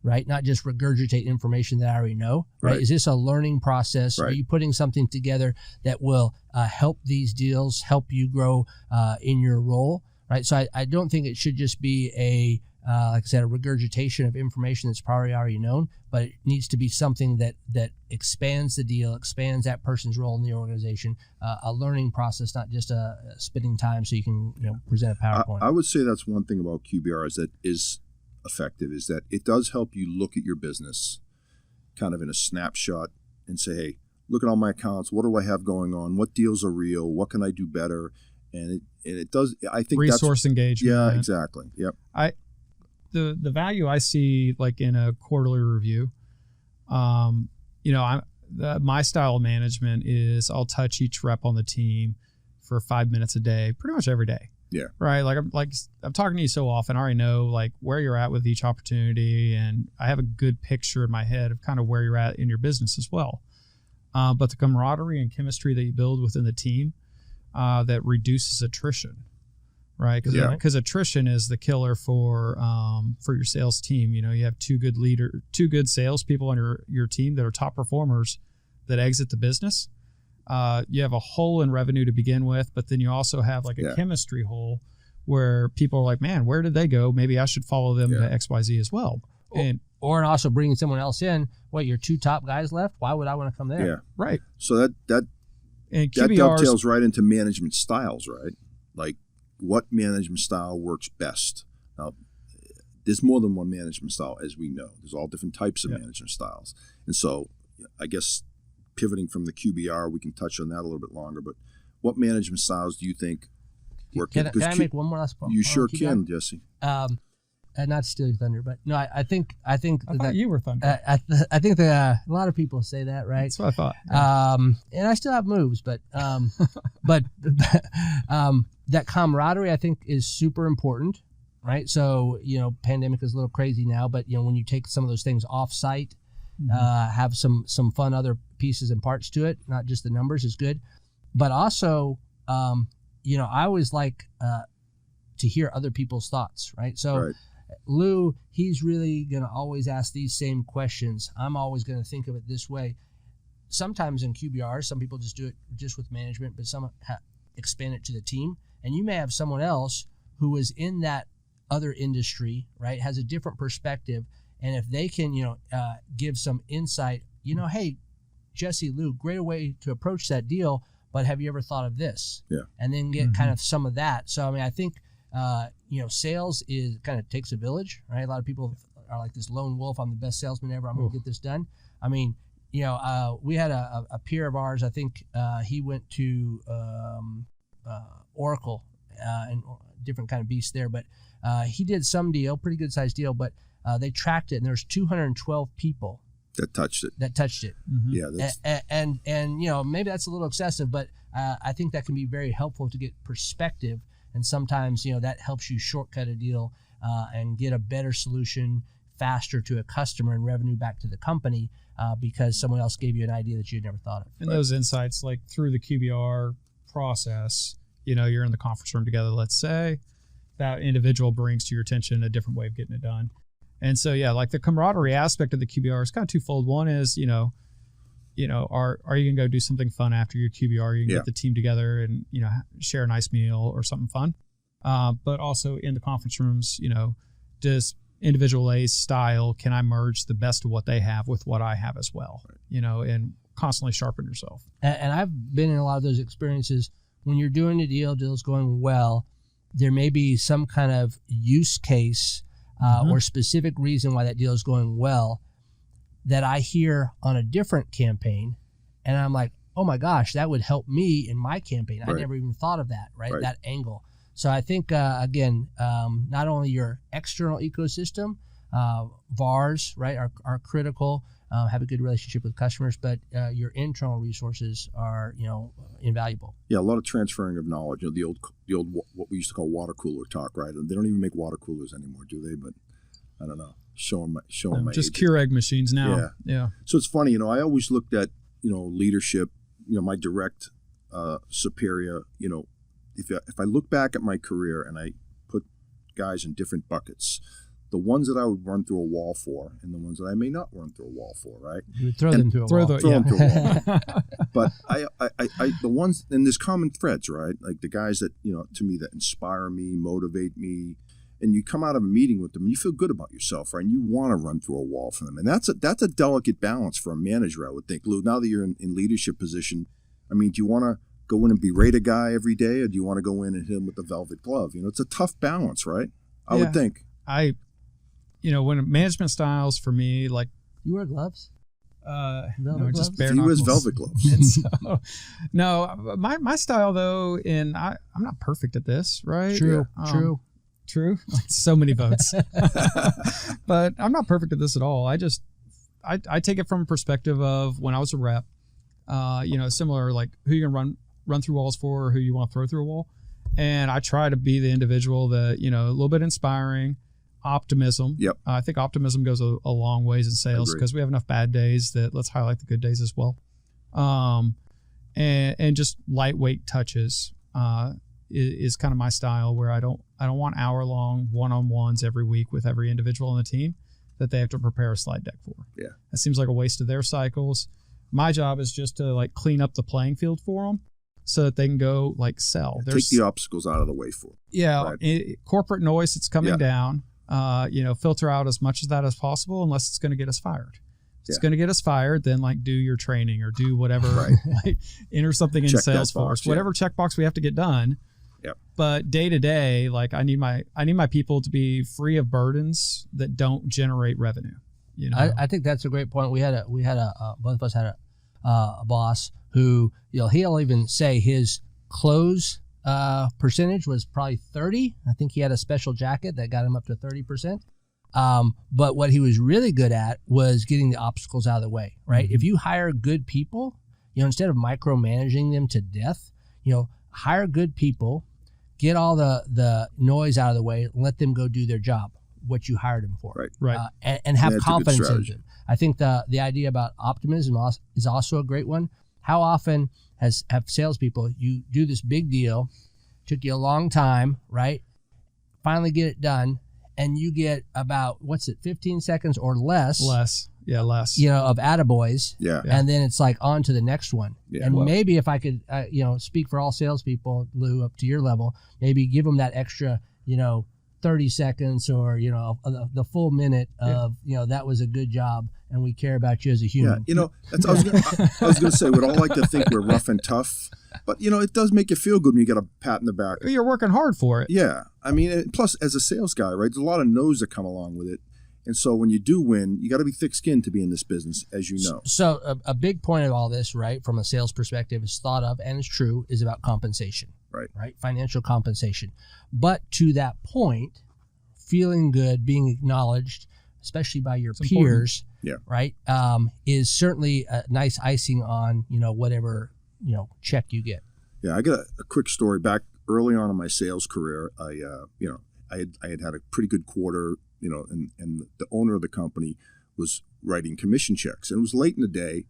right? Not just regurgitate information that I already know, right? Is this a learning process? Right. Are you putting something together that will help these deals, help you grow in your role, right? So I don't think it should just be a like I said, a regurgitation of information that's probably already known, but it needs to be something that expands the deal, expands that person's role in the organization, a learning process, not just a spending time so you can present a PowerPoint. I would say that's one thing about QBRs that is effective, is that it does help you look at your business kind of in a snapshot and say, hey, look at all my accounts. What do I have going on? What deals are real? What can I do better? And it does, I think resource engagement. Yeah, exactly. Yep. The value I see, like in a quarterly review, my style of management is I'll touch each rep on the team for 5 minutes a day, pretty much every day. Yeah. Right. I'm talking to you so often, I already know like where you're at with each opportunity, and I have a good picture in my head of kind of where you're at in your business as well. But the camaraderie and chemistry that you build within the team that reduces attrition. Right, because attrition is the killer for your sales team. You have two good salespeople on your team that are top performers that exit the business. You have a hole in revenue to begin with, but then you also have like a chemistry hole where people are like, man, where did they go? Maybe I should follow them to XYZ as well. Or also bringing someone else in. What, your two top guys left? Why would I want to come there? Yeah, right. So that dovetails right into management styles, right? Like, what management style works best? Now, there's more than one management style, as we know. There's all different types of management styles. And so I guess pivoting from the QBR, we can touch on that a little bit longer, but what management styles do you think work? Can I make one more last point? You sure can, Jesse. And not to steal your thunder, but no, I think I thought you were thunder. I think that a lot of people say that, right? That's what I thought. Yeah. And I still have moves, but that camaraderie I think is super important, right? So pandemic is a little crazy now, but when you take some of those things off site, have some fun other pieces and parts to it, not just the numbers, is good. But also, I always like to hear other people's thoughts, right? So. Lou, he's really going to always ask these same questions. I'm always going to think of it this way. Sometimes in QBR, some people just do it just with management, but some expand it to the team. And you may have someone else who is in that other industry, right, has a different perspective. And if they can, give some insight, hey, Jesse, Lou, great way to approach that deal, but have you ever thought of this? Yeah. And then get kind of some of that. So, I think sales is kind of takes a village, right? A lot of people are like this lone wolf. I'm the best salesman ever. I'm going to get this done. I mean, we had a peer of ours. I think he went to Oracle and different kind of beast there, but he did some deal, pretty good sized deal, but they tracked it, and there's 212 people that touched it. Mm-hmm. Yeah, and maybe that's a little excessive, but I think that can be very helpful to get perspective. And sometimes, that helps you shortcut a deal and get a better solution faster to a customer and revenue back to the company because someone else gave you an idea that you'd never thought of. And those insights, like through the QBR process, you're in the conference room together, let's say, that individual brings to your attention a different way of getting it done. And so, like the camaraderie aspect of the QBR is kind of twofold. One is, are you going to go do something fun after your QBR? You can get the team together and, share a nice meal or something fun. But also in the conference rooms, does individual A's style, can I merge the best of what they have with what I have as well? And constantly sharpen yourself. And I've been in a lot of those experiences. When you're doing a deal's going well, there may be some kind of use case or specific reason why that deal is going well that I hear on a different campaign, and I'm like, oh my gosh, that would help me in my campaign. I never even thought of that, right? That angle. So I think, again, not only your external ecosystem, VARs, right, are critical, have a good relationship with customers, but your internal resources are, invaluable. Yeah, a lot of transferring of knowledge. The old what we used to call water cooler talk, right? And they don't even make water coolers anymore, do they? But I don't know. Showing my just age. Keurig machines now. Yeah. So it's funny, I always looked at leadership. My direct superior. If I look back at my career and I put guys in different buckets, the ones that I would run through a wall for, and the ones that I may not run through a wall for, right? You would throw them through a wall. Throw them through a wall. But I the ones, and there's common threads, right? Like the guys that to me that inspire me, motivate me. And you come out of a meeting with them, and you feel good about yourself, right? And you want to run through a wall for them. And that's a delicate balance for a manager, I would think. Lou, now that you're in leadership position, do you want to go in and berate a guy every day, or do you want to go in and hit him with the velvet glove? It's a tough balance, right? I would think. When management styles for me, like... You wear gloves? No, just bare he wears knuckles. velvet gloves. No, my style though, and I'm not perfect at this, right? True. Like so many votes. But I'm not perfect at this at all. I take it from a perspective of when I was a rep, similar, like who you can run through walls for, or who you want to throw through a wall. And I try to be the individual that, a little bit inspiring, optimism. Yep. I think optimism goes a long ways in sales because we have enough bad days that let's highlight the good days as well. And just lightweight touches, is kind of my style, where I don't want hour-long one-on-ones every week with every individual on the team that they have to prepare a slide deck for. Yeah. That seems like a waste of their cycles. My job is just to clean up the playing field for them so that they can go sell. Take the obstacles out of the way for them. Yeah. Right. Corporate noise that's coming down, filter out as much of that as possible, unless it's going to get us fired. It's going to get us fired, then do your training or do whatever, enter something in Salesforce, whatever checkbox we have to get done. Yep. But day to day, I need my people to be free of burdens that don't generate revenue. I think that's a great point. We had both of us had a boss who, he'll even say his close percentage was probably 30. I think he had a special jacket that got him up to 30%. But what he was really good at was getting the obstacles out of the way, right? Mm-hmm. If you hire good people, instead of micromanaging them to death, hire good people, get all the noise out of the way, and let them go do their job, what you hired them for. Right. And have confidence in them. I think the idea about optimism is also a great one. How often have salespeople, you do this big deal, took you a long time, right? Finally get it done, and you get about, 15 seconds or less? Less. Of attaboys. Yeah. And then it's on to the next one. Yeah. And maybe if I could, speak for all salespeople, Lou, up to your level, maybe give them that extra, 30 seconds or, the full minute of, that was a good job and we care about you as a human. Yeah, I was going to say, we'd all like to think we're rough and tough, but, it does make you feel good when you get a pat in the back. You're working hard for it. Yeah. Plus, as a sales guy, right, there's a lot of no's that come along with it. And so when you do win, you got to be thick-skinned to be in this business, as you know. So a big point of all this, right, from a sales perspective is thought of, and is true, is about compensation. Right? Financial compensation. But to that point, feeling good, being acknowledged, especially by your peers, right, is certainly a nice icing on, whatever, check you get. Yeah, I got a quick story. Back early on in my sales career, I had a pretty good quarter, and the owner of the company was writing commission checks. And it was late in the day,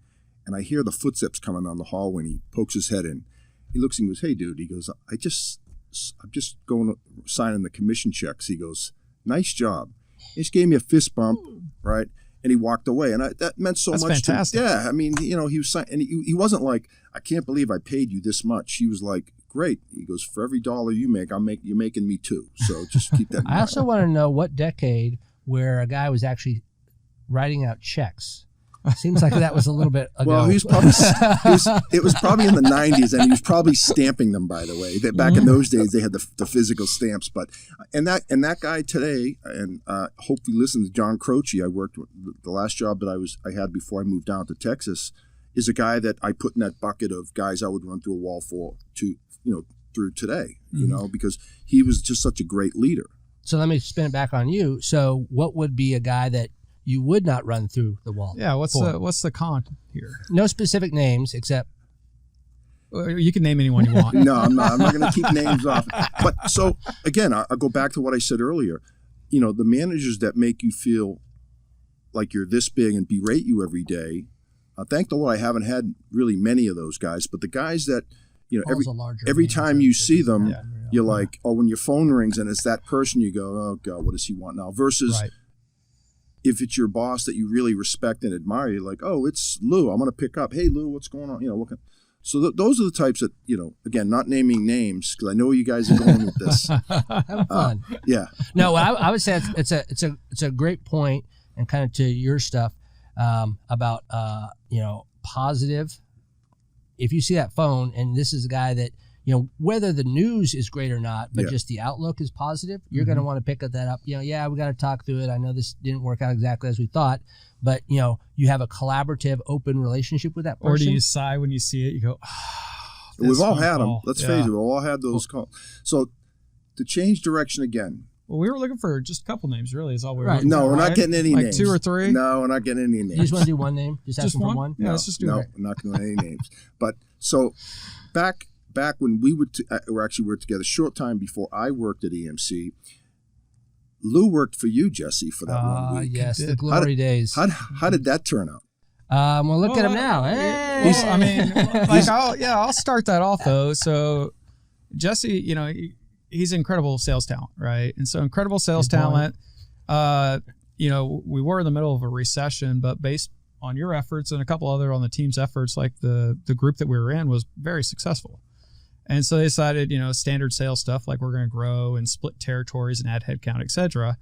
and I hear the footsteps coming down the hallway, and he pokes his head in. He looks and goes, "Hey, dude," he goes, I'm just going to sign the commission checks. He goes, "Nice job." He just gave me a fist bump, right? And he walked away. And that meant so much. That's fantastic. He was signing, and he wasn't like, "I can't believe I paid you this much." He was like, "Great." He goes, "For every dollar you make, you're making me too. So just keep that in mind." I also want to know what decade where a guy was actually writing out checks. Seems like that was a little bit ago. Well, it was probably in the 90s, and he was probably stamping them, by the way. Back in those days, they had the physical stamps. But and that guy today, and hope you listen to John Croce, I worked with, the last job that I had before I moved down to Texas, is a guy that I put in that bucket of guys I would run through a wall through today, because he was just such a great leader. So let me spin it back on you. So what would be a guy that you would not run through the wall? Yeah, what's the con here? No specific names, except you can name anyone you want. No, I'm not going to keep names off. But so again, I'll go back to what I said earlier. The managers that make you feel like you're this big and berate you every day. Thank the Lord, I haven't had really many of those guys. But the guys that every time you see them, you're like, oh, when your phone rings and it's that person, you go, oh God, what does he want now? Versus. Right. If it's your boss that you really respect and admire, you're like, oh, it's Lou. I'm going to pick up. Hey, Lou, what's going on? So those are the types that, again, not naming names, because I know you guys are going with this. Have fun. Yeah. No, I would say it's a great point, and kind of to your stuff about positive. If you see that phone, and this is a guy that, whether the news is great or not, but just the outlook is positive, you're going to want to pick that up. We got to talk through it. I know this didn't work out exactly as we thought, but, you have a collaborative, open relationship with that person. Or do you sigh when you see it? You go, we've all had them. Let's face it. We've all had those calls. So to change direction again. Well, we were looking for just a couple names, really, is all we were right. looking no, for. We're not getting any names. 2 or 3? No, we're not getting any names. You just want to do one name? Just ask them for one? Yeah, let's just do it. No, we're not going to do any names. But so back when we were together, short time before I worked at EMC, Lou worked for you, Jesse, for that 1 week. Yes, the glory days. How did that turn out? Well, look at him now. Hey. I'll start that off though. So Jesse, he's incredible sales talent, right? And so incredible sales talent. We were in the middle of a recession, but based on your efforts and a couple other on the team's efforts, like the group that we were in was very successful. And so they decided, standard sales stuff, like we're going to grow and split territories and add headcount, et cetera.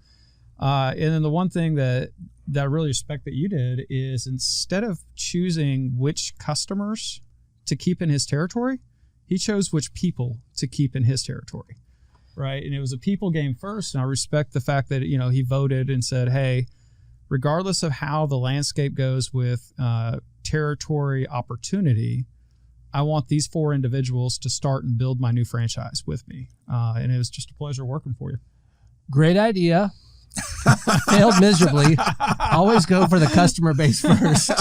And then the one thing that I really respect that you did is, instead of choosing which customers to keep in his territory, he chose which people to keep in his territory, right? And it was a people game first. And I respect the fact that, he voted and said, hey, regardless of how the landscape goes with territory opportunity, I want these 4 individuals to start and build my new franchise with me. And it was just a pleasure working for you. Great idea. Failed miserably. Always go for the customer base first.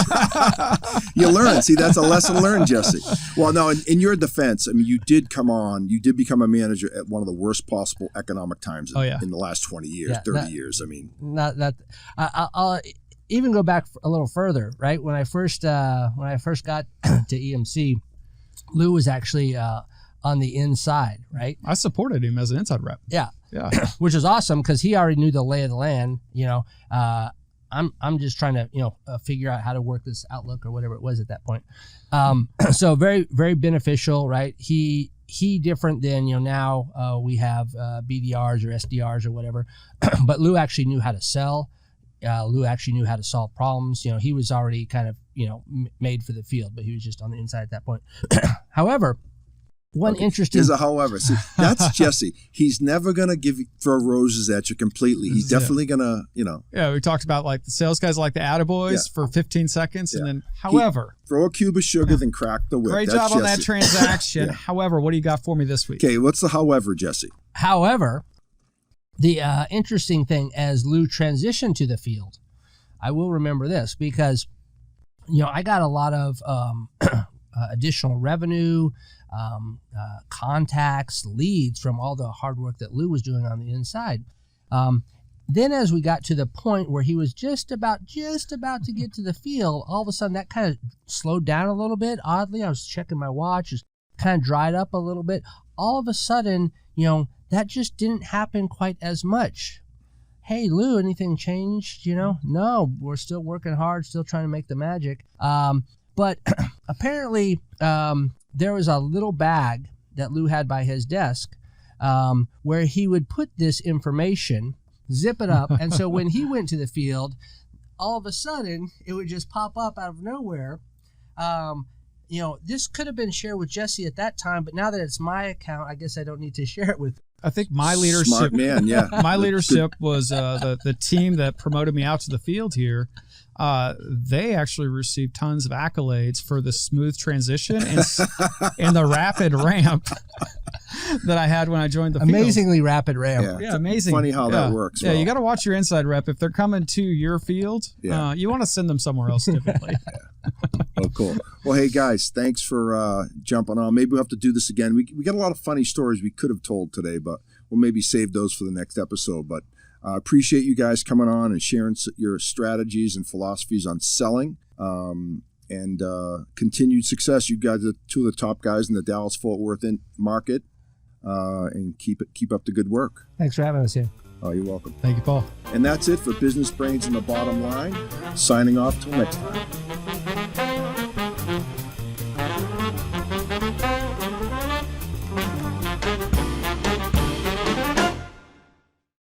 You learn. See, that's a lesson learned, Jesse. Well, no, in your defense, I mean, you did become a manager at one of the worst possible economic times in the last 20 years, 30 years. I mean, not that. I'll even go back a little further, right? When I first got to EMC, Lou was actually on the inside, right? I supported him as an inside rep. Yeah. Yeah. Which is awesome, because he already knew the lay of the land. I'm just trying to, figure out how to work this Outlook or whatever it was at that point. So very, very beneficial, right? He different than, now we have BDRs or SDRs or whatever, but Lou actually knew how to sell. Lou actually knew how to solve problems. He was already kind of, made for the field, but he was just on the inside at that point. However, interesting. There's a however. See, that's Jesse. He's never gonna throw roses at you completely. He's definitely gonna, Yeah, we talked about like the sales guys like the attaboys for 15 seconds, and then however, throw a cube of sugar, then crack the whip. Great job on that transaction. However, what do you got for me this week? Okay, what's the however, Jesse? However, the interesting thing, as Lou transitioned to the field, I will remember this because, I got a lot of additional revenue, contacts, leads from all the hard work that Lou was doing on the inside. Then as we got to the point where he was just about to get to the field, all of a sudden that kind of slowed down a little bit. Oddly, I was checking my watch, just kind of dried up a little bit. All of a sudden, that just didn't happen quite as much. Hey, Lou, anything changed? No, we're still working hard, still trying to make the magic. But apparently, there was a little bag that Lou had by his desk where he would put this information, zip it up. And so when he went to the field, all of a sudden it would just pop up out of nowhere. This could have been shared with Jesse at that time, but now that it's my account, I guess I don't need to share it with. I think my leadership, Smart man, yeah. My leadership was the team that promoted me out to the field here. They actually received tons of accolades for the smooth transition and the rapid ramp that I had when I joined the field. Amazingly rapid ramp. Yeah, amazing. Funny how that works. Yeah, you got to watch your inside rep. If they're coming to your field, you want to send them somewhere else typically. Oh, cool. Well, hey, guys, thanks for jumping on. Maybe we'll have to do this again. We got a lot of funny stories we could have told today, but we'll maybe save those for the next episode. But I appreciate you guys coming on and sharing your strategies and philosophies on selling and continued success. You guys are two of the top guys in the Dallas-Fort Worth market, and keep up the good work. Thanks for having us here. Oh, you're welcome. Thank you, Paul. And that's it for Business Brains and the Bottom Line. Signing off till next time.